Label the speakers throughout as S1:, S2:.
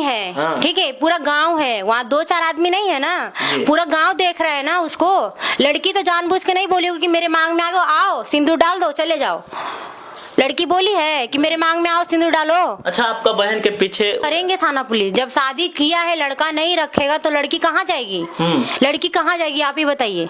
S1: है।
S2: हाँ।
S1: ठीक है, पूरा गांव है वहाँ, 2-4 आदमी नहीं है ना, पूरा गांव देख रहा है ना उसको। लड़की तो जानबूझ के नहीं बोली होगी कि मेरे मांग में आ गो, आओ सिंदूर डाल दो चले जाओ। लड़की बोली है कि मेरे मांग में आओ सिंदूर डालो।
S2: अच्छा, आपका बहन के पीछे
S1: करेंगे थाना पुलिस। जब शादी किया है, लड़का नहीं रखेगा तो लड़की कहाँ जाएगी? लड़की कहाँ जाएगी आप ही बताइए।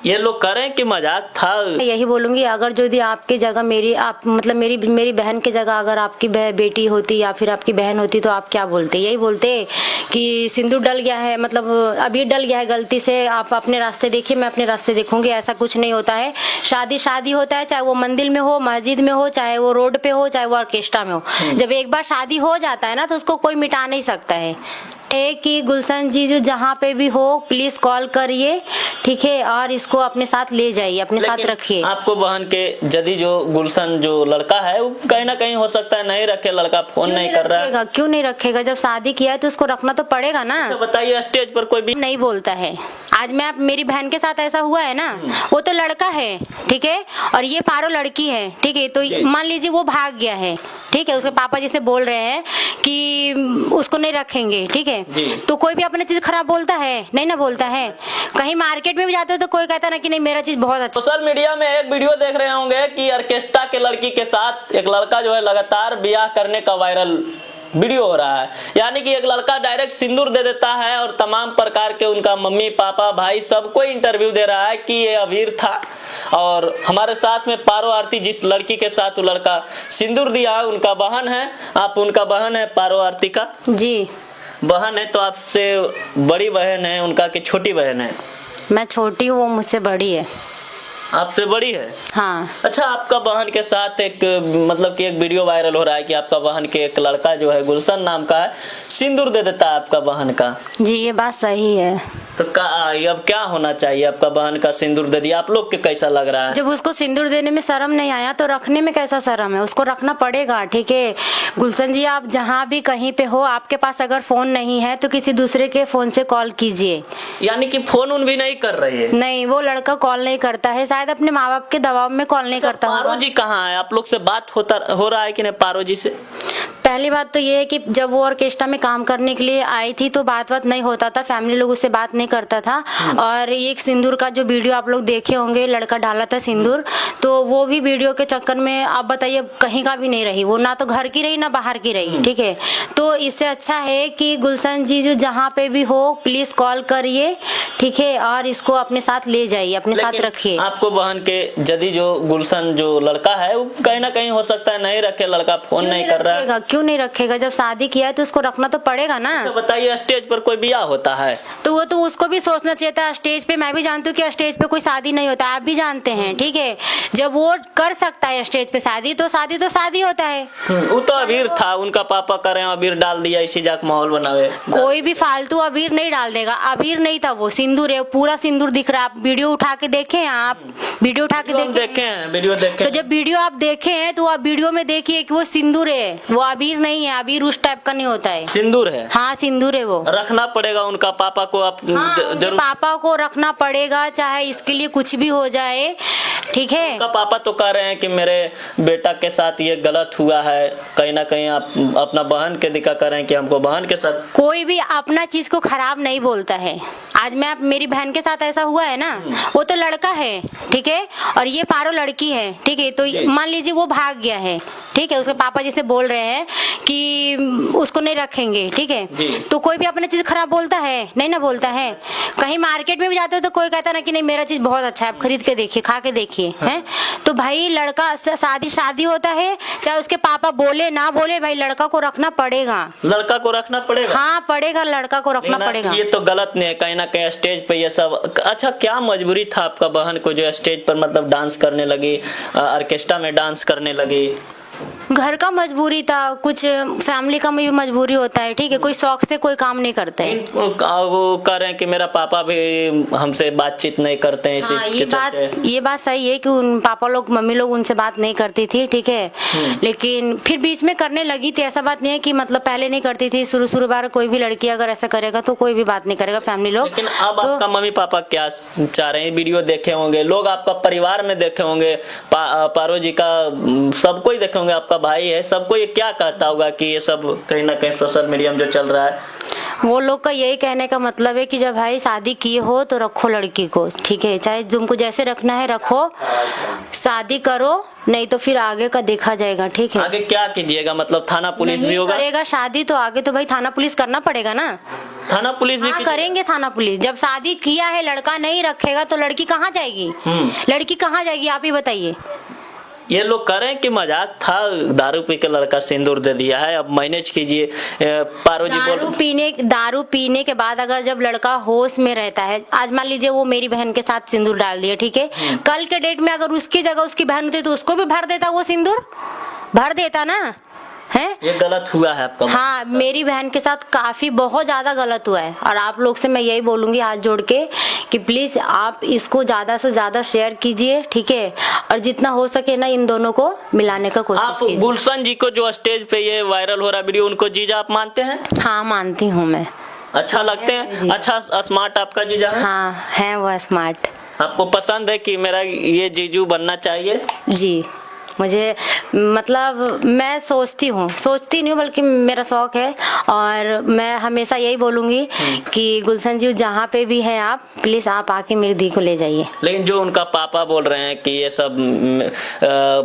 S2: ये लोग करें कि मजाक था?
S1: यही बोलूंगी, अगर जो यदि आपकी जगह मेरी बहन की जगह अगर आपकी बेटी होती या फिर आपकी बहन होती तो आप क्या बोलते? यही बोलते कि सिंदूर डल गया है, मतलब अबीर डल गया है गलती से, आप अपने रास्ते देखिए मैं अपने रास्ते देखूंगी। ऐसा कुछ नहीं होता है। शादी होता है, चाहे वो मंदिर में हो, मस्जिद में हो, चाहे वो रोड पे हो, चाहे वो ऑर्केस्ट्रा में हो। जब एक बार शादी हो जाता है ना तो उसको कोई मिटा नहीं सकता है। कि गुलशन जी जो जहाँ पे भी हो प्लीज कॉल करिए, ठीक है, और इसको अपने साथ ले जाइए, अपने साथ रखिए।
S2: आपको बहन के यदि जो गुलशन जो लड़का है वो कहीं ना कहीं हो सकता है नहीं रखे, लड़का फोन नहीं कर रहा है।
S1: क्यों नहीं रखेगा? जब शादी किया है तो उसको रखना तो पड़ेगा ना।
S2: अच्छा बताइए, स्टेज पर कोई भी
S1: नहीं बोलता है। आज मेरी बहन के साथ ऐसा हुआ है ना, वो तो लड़का है, ठीक है, और ये पारो लड़की है, ठीक है, तो मान लीजिए वो भाग गया है, ठीक है, उसके पापा जैसे बोल रहे हैं कि उसको नहीं रखेंगे, ठीक है, तो कोई भी अपनी चीज खराब बोलता है? नहीं ना बोलता है। कहीं मार्केट में भी जाते हो तो कोई कहता ना कि नहीं मेरा चीज बहुत अच्छा।
S2: सोशल मीडिया में एक वीडियो देख रहे होंगे कि ऑर्केस्ट्रा के लड़की के साथ एक लड़का जो है लगातार ब्याह करने का वायरल वीडियो हो रहा है। यानी कि एक लड़का डायरेक्ट सिंदूर दे देता है और तमाम प्रकार के उनका मम्मी पापा भाई सबको इंटरव्यू दे रहा है कि ये अबीर था। और हमारे साथ में पारो आरती, जिस लड़की के साथ वो लड़का सिंदूर दिया है, उनका बहन है। आप उनका बहन है पारो आरती का?
S1: जी
S2: बहन है। तो आपसे बड़ी बहन है उनका कि छोटी बहन है?
S1: मैं छोटी हूँ, वो मुझसे बड़ी है।
S2: आपसे बड़ी है?
S1: हाँ।
S2: अच्छा, आपका बहन के साथ एक मतलब कि एक वीडियो वायरल हो रहा है कि आपका बहन के एक लड़का जो है गुलशन नाम का है, सिंदूर दे देता है आपका बहन का।
S1: जी ये बात सही है।
S2: तो अब क्या होना चाहिए? आपका बहन का सिंदूर दे दिया, आप लोग के कैसा लग रहा है?
S1: जब उसको सिंदूर देने में शर्म नहीं आया तो रखने में कैसा शर्म है? उसको रखना पड़ेगा, ठीक है। गुलशन जी, आप जहाँ भी कहीं पे हो, आपके पास अगर फोन नहीं है तो किसी दूसरे के फोन से कॉल कीजिए।
S2: यानी कि फोन उन भी नहीं कर रही है?
S1: नहीं, वो लड़का कॉल नहीं करता है, शायद अपने माँ बाप के दबाव में कॉल नहीं करता।
S2: पारो जी कहाँ है? आप लोग से बात हो रहा है कि नहीं पारो जी से?
S1: पहली बात तो ये है कि जब वो ऑर्केस्ट्रा में काम करने के लिए आई थी तो बात नहीं होता था, फैमिली लोग उससे बात नहीं करता था। और एक सिंदूर का जो वीडियो आप लोग देखे होंगे, लड़का डाला था सिंदूर, तो वो भी वीडियो के चक्कर में आप बताइए कहीं का भी नहीं रही वो, ना तो घर की रही ना बाहर की रही, ठीक है। तो इससे अच्छा है कि गुलशन जी जो जहाँ पे भी हो प्लीज कॉल करिए, ठीक है, और इसको अपने साथ ले जाइए, अपने साथ रखिए।
S2: आपको बहन के यदि जो गुलशन जो लड़का है वो कहीं ना कहीं हो सकता है नहीं रखे, लड़का फोन नहीं कर रहा है।
S1: क्यों नहीं रखेगा? जब शादी किया है तो उसको रखना तो पड़ेगा ना।
S2: अच्छा बताइए, स्टेज पर कोई ब्याह होता है
S1: तो वो तो उसको भी सोचना चाहिए था। स्टेज पे मैं भी जानती हूँ कि स्टेज पे कोई शादी नहीं होता, आप भी जानते हैं, ठीक है। जब वो कर सकता है स्टेज पे शादी तो शादी होता है।
S2: वो तो अबीर था, उनका पापा करे अबीर डाल दिया, इसी जाक माहौल बनावे।
S1: कोई भी फालतू अबीर नहीं डाल देगा, अबीर नहीं था वो, सिंदूर है, पूरा सिंदूर दिख रहा है। आप वीडियो उठा के देखे, आप वीडियो उठा के
S2: देखे हैं, वीडियो देखे।
S1: तो जब वीडियो आप देखे हैं तो आप वीडियो में देखिए कि वो सिंदूर है, वो अबीर नहीं है। अबीर उस टाइप का नहीं होता है।
S2: सिंदूर है?
S1: हाँ सिंदूर है। वो
S2: रखना पड़ेगा उनका पापा को। आप जरूर
S1: पापा को रखना पड़ेगा, चाहे इसके लिए कुछ भी हो जाए, ठीक है।
S2: उनका पापा तो कह रहे हैं कि मेरे बेटा के साथ ये गलत हुआ है, कहीं ना कहीं आप अपना बहन के दिखा कर रहे हैं कि हमको बहन के साथ।
S1: कोई भी अपना चीज को खराब नहीं बोलता है। आज मेरी बहन के साथ ऐसा हुआ है ना, वो तो लड़का है, ठीक है, और ये पारो लड़की है, ठीक है, तो मान लीजिए वो भाग गया है, ठीक है, उसके पापा जैसे बोल रहे हैं कि उसको नहीं रखेंगे, ठीक है, तो कोई भी अपनी चीज खराब बोलता है? नहीं ना बोलता है। कहीं मार्केट में भी जाते हो तो कोई कहता ना कि नहीं मेरा चीज बहुत अच्छा है, आप खरीद के देखिए, खा के देखिए, हैं। तो भाई लड़का शादी होता है, चाहे उसके पापा बोले ना बोले, भाई लड़का को रखना पड़ेगा।
S2: लड़का को रखना पड़ेगा?
S1: हाँ पड़ेगा, लड़का को रखना पड़ेगा।
S2: ये तो गलत नहीं है कहीं ना कहीं स्टेज पे ये सब। अच्छा, क्या मजबूरी था आपका बहन को जो स्टेज पर मतलब डांस करने लगी, ऑर्केस्ट्रा में डांस करने लगी?
S1: घर का मजबूरी था, कुछ फैमिली का भी मजबूरी होता है, ठीक है, कोई शौक से कोई काम नहीं करते हैं।
S2: वो कह रहे हैं कि मेरा पापा भी हमसे बातचीत नहीं करते हैं।
S1: हाँ, ये बात सही है कि उन पापा लोग मम्मी लोग उनसे बात नहीं करती थी, ठीक है, लेकिन फिर बीच में करने लगी थी। ऐसा बात नहीं है कि मतलब पहले नहीं करती थी, शुरू बार कोई भी लड़की अगर ऐसा करेगा तो कोई भी बात नहीं करेगा फैमिली लोग।
S2: लेकिन अब आपका मम्मी पापा क्या चाह रहे हैं? वीडियो देखे होंगे लोग, आपका परिवार में देखे होंगे, पारो जी का सबको ही देखे होंगे, आपका भाई है, सबको ये क्या कहता होगा कि ये सब कहीं ना कहीं सोशल मीडिया में जो चल रहा है?
S1: वो लोग का यही कहने का मतलब है कि जब भाई शादी की हो तो रखो लड़की को, ठीक है, चाहे तुमको जैसे रखना है रखो, शादी करो, नहीं तो फिर आगे का देखा जाएगा, ठीक है।
S2: आगे क्या कीजिएगा, मतलब थाना पुलिस भी
S1: नहीं
S2: होगा?
S1: करेगा शादी तो आगे तो भाई थाना पुलिस करना पड़ेगा ना।
S2: थाना पुलिस भी
S1: हाँ करेंगे थाना पुलिस। जब शादी किया है लड़का नहीं रखेगा तो लड़की कहाँ जाएगी? लड़की कहाँ जाएगी आप ही बताइए।
S2: ये लोग करें कि मजाक था, दारू पी के लड़का सिंदूर दे दिया है, अब मैनेज कीजिए। पारो जी
S1: दारू पीने के बाद अगर जब लड़का होश में रहता है, आज मान लीजिए वो मेरी बहन के साथ सिंदूर डाल दिया, ठीक है, कल के डेट में अगर उसकी जगह उसकी बहन होती तो उसको भी भर देता, वो सिंदूर भर देता ना, है?
S2: ये गलत हुआ है आपका?
S1: हाँ मेरी बहन के साथ काफी बहुत ज्यादा गलत हुआ है, और आप लोग से मैं यही बोलूंगी हाथ जोड़ के कि प्लीज आप इसको ज्यादा से ज्यादा शेयर कीजिए, ठीक है, और जितना हो सके ना इन दोनों को मिलाने का कोशिश
S2: आप
S1: कीजिए।
S2: गुलशन जी को जो स्टेज पे ये वायरल हो रहा वीडियो, उनको जीजा आप मानते हैं?
S1: हाँ मानती हूँ मैं।
S2: अच्छा लगते हैं? अच्छा स्मार्ट आपका जीजा है?
S1: हाँ है वो स्मार्ट।
S2: आपको पसंद है कि मेरा ये जीजू बनना चाहिए?
S1: जी मुझे मतलब मैं सोचती नहीं बल्कि मेरा शौक है, और मैं हमेशा यही बोलूंगी कि गुलशन जी जहाँ पे भी हैं आप प्लीज आप आके मेरी दी को ले जाइए।
S2: लेकिन जो उनका पापा बोल रहे हैं कि ये सब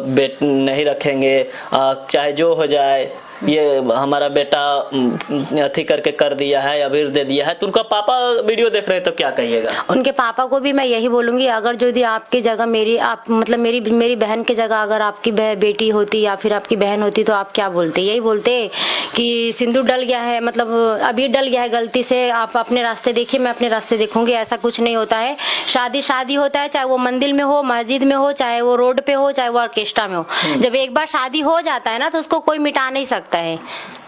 S2: बेट नहीं रखेंगे, चाहे जो हो जाए, ये हमारा बेटा अथी करके कर दिया है, अबीर दे दिया है, तो उनका पापा वीडियो देख रहे हैं तो क्या कहिएगा? उनके
S1: पापा को भी मैं यही बोलूंगी, अगर जो आपकी जगह मेरी बहन की जगह अगर आपकी बेटी होती या फिर आपकी बहन होती तो आप क्या बोलते? यही बोलते कि सिंदूर डल गया है, मतलब अबीर डल गया है गलती से, आप अपने रास्ते देखिए मैं अपने रास्ते देखूंगी। ऐसा कुछ नहीं होता है। शादी होता है, चाहे वो मंदिर में हो, मस्जिद में हो, चाहे वो रोड पे हो, चाहे वो ऑर्केस्ट्रा में हो। जब एक बार शादी हो जाता है ना तो उसको कोई मिटा नहीं सकता है,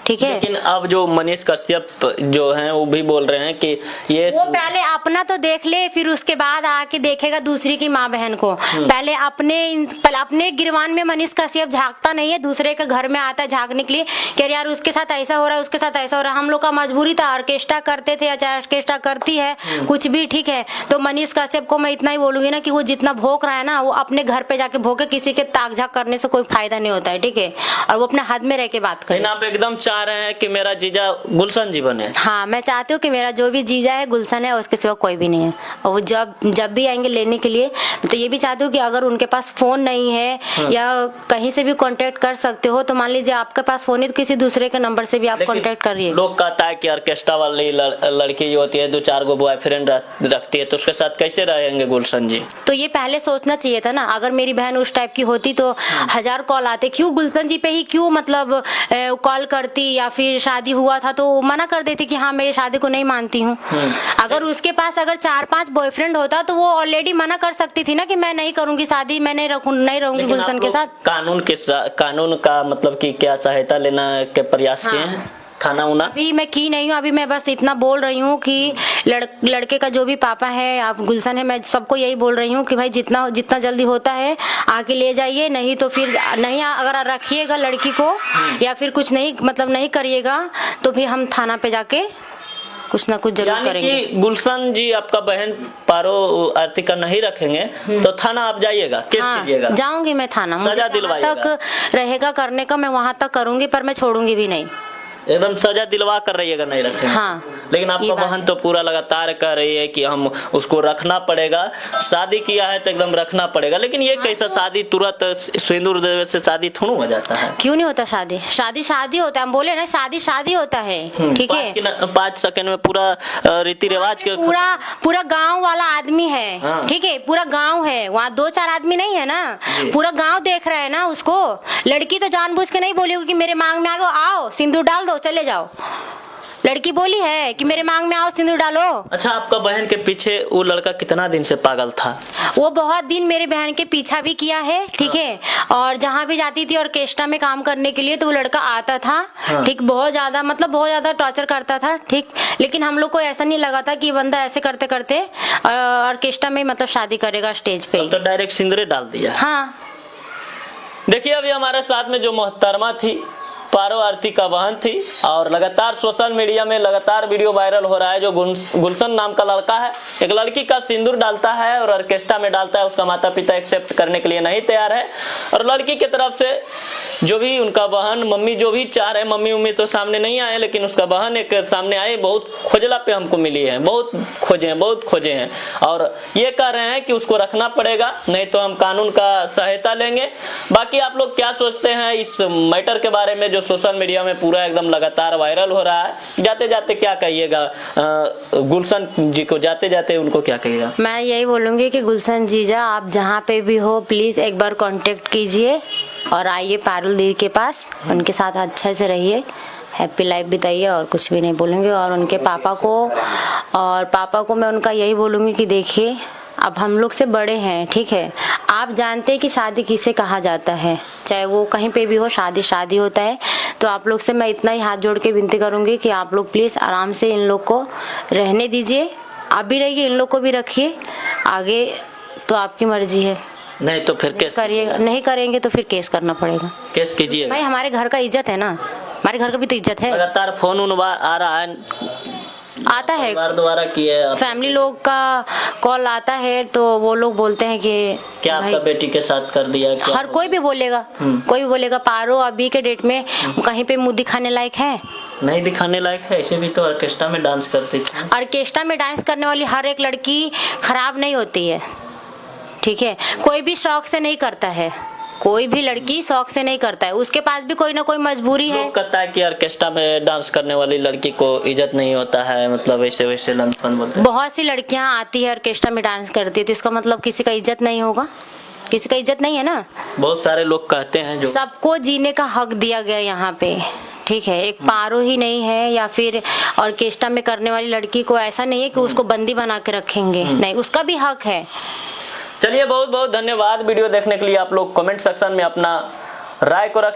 S1: ठीक है।
S2: लेकिन अब जो मनीष कश्यप जो हैं वो भी बोल रहे हैं कि ये
S1: वो पहले अपना तो देख ले, फिर उसके बाद आके देखेगा दूसरी की माँ बहन को। पहले अपने गिरवान में मनीष कश्यप झांकता नहीं है, दूसरे के घर में आता है झांकने के लिए कि यार उसके साथ ऐसा हो रहा है, उसके साथ ऐसा हो रहा है। हम लोग का मजबूरी था, ऑर्केस्ट्रा करते थे या चाहे ऑर्केस्ट्रा करती है कुछ भी, ठीक है। तो मनीष कश्यप को मैं इतना ही बोलूंगी ना कि वो जितना भोग रहा है ना वो अपने घर पे जाके भोगे, किसी के ताक झाक करने से कोई फायदा नहीं होता है, ठीक है। और वो अपने हद में रह के बात करे।
S2: आप एकदम चाह रहे हैं कि मेरा जीजा गुलशन जी बने?
S1: हाँ मैं चाहती हूँ कि मेरा जो भी जीजा है गुलशन है, उसके सिवा कोई भी नहीं है। और वो जब भी आएंगे लेने के लिए तो ये भी चाहती हूँ कि अगर उनके पास फोन नहीं है या कहीं से भी कांटेक्ट कर सकते हो तो मान लीजिए आपके पास फोन है तो किसी दूसरे के नंबर से भी आप कांटेक्ट करिए।
S2: लोग कहता है कि ऑर्केस्ट्रा वाली लड़की जो होती है 2-4 गो बॉयफ्रेंड रखती है, तो उसके साथ कैसे रहेंगे गुलशन जी?
S1: तो ये पहले सोचना चाहिए था ना। अगर मेरी बहन उस टाइप की होती तो 1000 कॉल आते, क्यों गुलशन जी पे ही क्यों मतलब कॉल करती, या फिर शादी हुआ था तो मना कर देती कि हाँ मैं ये शादी को नहीं मानती हूँ। अगर उसके पास अगर 4-5 बॉयफ्रेंड होता तो वो ऑलरेडी मना कर सकती थी ना कि मैं नहीं करूंगी शादी, मैं नहीं रहूंगी गुलशन के साथ।
S2: कानून का मतलब कि क्या सहायता लेना के प्रयास किए हैं? खाना उना
S1: अभी मैं की नहीं हूँ, अभी मैं बस इतना बोल रही हूँ कि लड़के का जो भी पापा है, आप गुलशन है, मैं सबको यही बोल रही हूँ कि भाई जितना जल्दी होता है आके ले जाइए, नहीं तो फिर नहीं अगर रखिएगा लड़की को या फिर कुछ नहीं मतलब नहीं करिएगा तो फिर हम थाना पे जाके कुछ ना कुछ जरूर करेंगे।
S2: कि गुलशन जी आपका बहन पारो आरती का नहीं रखेंगे तो थाना आप जाइएगा, केस कीजिएगा?
S1: जाऊंगी मैं थाना,
S2: सजा दिलवाइएगा
S1: तक रहेगा करने का मैं वहाँ तक करूंगी, पर मैं छोड़ूंगी भी नहीं।
S2: एकदम सजा दिलवा कर रहिएगा, नहीं रखेंगे?
S1: हाँ।
S2: लेकिन आपका बहन तो पूरा लगातार कह रही है कि हम उसको रखना पड़ेगा, शादी किया है तो एकदम रखना पड़ेगा। लेकिन ये कैसा शादी तुरंत सिंदूर देवे से शादी थोड़ा हो जाता है?
S1: क्यों नहीं होता? शादी होता है, हम बोले ना शादी होता है, ठीक है।
S2: 5 सेकंड में पूरा रीति रिवाज के
S1: पूरा गांव वाला आदमी है, ठीक है, पूरा गांव है, वहाँ 2-4 आदमी नहीं है ना, पूरा गांव देख रहा है ना उसको। लड़की तो जानबूझ के नहीं बोली कि मेरे मांग में आओ सिंदूर डाल दो चले जाओ। लड़की बोली है कि मेरे मांग में आओ सिंदूर डालो। अच्छा,
S2: आपका बहन के पीछे वो लड़का कितना दिन से पागल था?
S1: वो बहुत दिन मेरे बहन के पीछा भी किया है, ठीक है। और जहाँ भी जाती थी ऑर्केस्ट्रा में काम करने के लिए तो वो लड़का आता था, ठीक, बहुत ज्यादा टॉर्चर करता था, ठीक। लेकिन हम लोग को ऐसा नहीं लगा था कि बंदा ऐसे करते करते ऑर्केस्ट्रा में मतलब शादी करेगा स्टेज पे।
S2: तो डायरेक्ट सिंदूर डाल दिया।
S1: हाँ,
S2: देखिए अभी हमारे साथ में जो मोहतरमा थी पारो आरती का बहन थी, और लगातार सोशल मीडिया में लगातार वीडियो वायरल हो रहा है। जो गुलशन नाम का लड़का है, एक लड़की का सिंदूर डालता है और ऑर्केस्ट्रा में डालता है, उसका माता पिता एक्सेप्ट करने के लिए नहीं तैयार है, और लड़की की तरफ से जो भी उनका बहन मम्मी जो भी चाह रहे, मम्मी तो सामने नहीं आए, लेकिन उसका बहन एक सामने आए, बहुत खोजला पे हमको मिली है, बहुत खोजे हैं और ये कह रहे हैं कि उसको रखना पड़ेगा, नहीं तो हम कानून का सहायता लेंगे। बाकी आप लोग क्या सोचते हैं इस मैटर के बारे में जो सोशल मीडिया में पूरा एकदम लगातार वायरल हो रहा है? जाते जाते क्या कहिएगा गुलशन जी को, जाते जाते उनको क्या कहिएगा?
S1: मैं यही बोलूंगी कि गुलशन जीजा आप जहाँ पे भी हो प्लीज एक बार कांटेक्ट कीजिए और आइए पारुल दीदी के पास, उनके साथ अच्छे से रहिए, हैप्पी लाइफ बिताइए और कुछ भी नहीं बोलूँगी। और उनके पापा को मैं उनका यही बोलूँगी कि देखिए अब हम लोग से बड़े हैं, ठीक है, आप जानते हैं कि शादी किसे कहा जाता है, चाहे वो कहीं पे भी हो, शादी होता है। तो आप लोग से मैं इतना ही हाथ जोड़ के विनती करूँगी कि आप लोग प्लीज़ आराम से इन लोग को रहने दीजिए, आप भी रहिए, इन लोग को भी रखिए, आगे तो आपकी मर्जी है।
S2: नहीं तो फिर केस
S1: करिएगा, नहीं करेंगे तो फिर केस करना पड़ेगा।
S2: केस कीजिए
S1: भाई हमारे घर का इज्जत है ना, हमारे घर का भी तो इज्जत है।
S2: लगातार फोन आ रहा है,
S1: आता है
S2: दोबारा किए,
S1: फैमिली लोग का कॉल आता है तो वो लोग बोलते हैं कि
S2: क्या आपका बेटी के साथ कर दिया, क्या
S1: हर कोई भी बोलेगा पारो अभी के डेट में कहीं पे मुंह दिखाने लायक है?
S2: नहीं दिखाने लायक है। ऐसे भी तो ऑर्केस्ट्रा में डांस करती थी।
S1: ऑर्केस्ट्रा में डांस करने वाली हर एक लड़की खराब नहीं होती है, ठीक है, कोई भी शौक से नहीं करता है, कोई भी लड़की शौक से नहीं करता है, उसके पास भी कोई ना कोई मजबूरी है।
S2: लोग कहता है कि ऑर्केस्ट्रा में डांस करने वाली लड़की को इज्जत नहीं होता है, मतलब ऐसे वैसे लंदफन बोलते हैं।
S1: बहुत सी लड़कियां आती है ऑर्केस्ट्रा में डांस करती है, तो इसका मतलब किसी का इज्जत नहीं होगा? किसी का इज्जत नहीं है ना।
S2: बहुत सारे लोग कहते हैं जो
S1: सबको जीने का हक दिया गया यहाँ पे, ठीक है, एक पारो ही नहीं है या फिर ऑर्केस्ट्रा में करने वाली लड़की को ऐसा नहीं है कि उसको बंदी बना के रखेंगे, नहीं, उसका भी हक है।
S2: चलिए बहुत बहुत धन्यवाद वीडियो देखने के लिए। आप लोग कमेंट सेक्शन में अपना राय को रख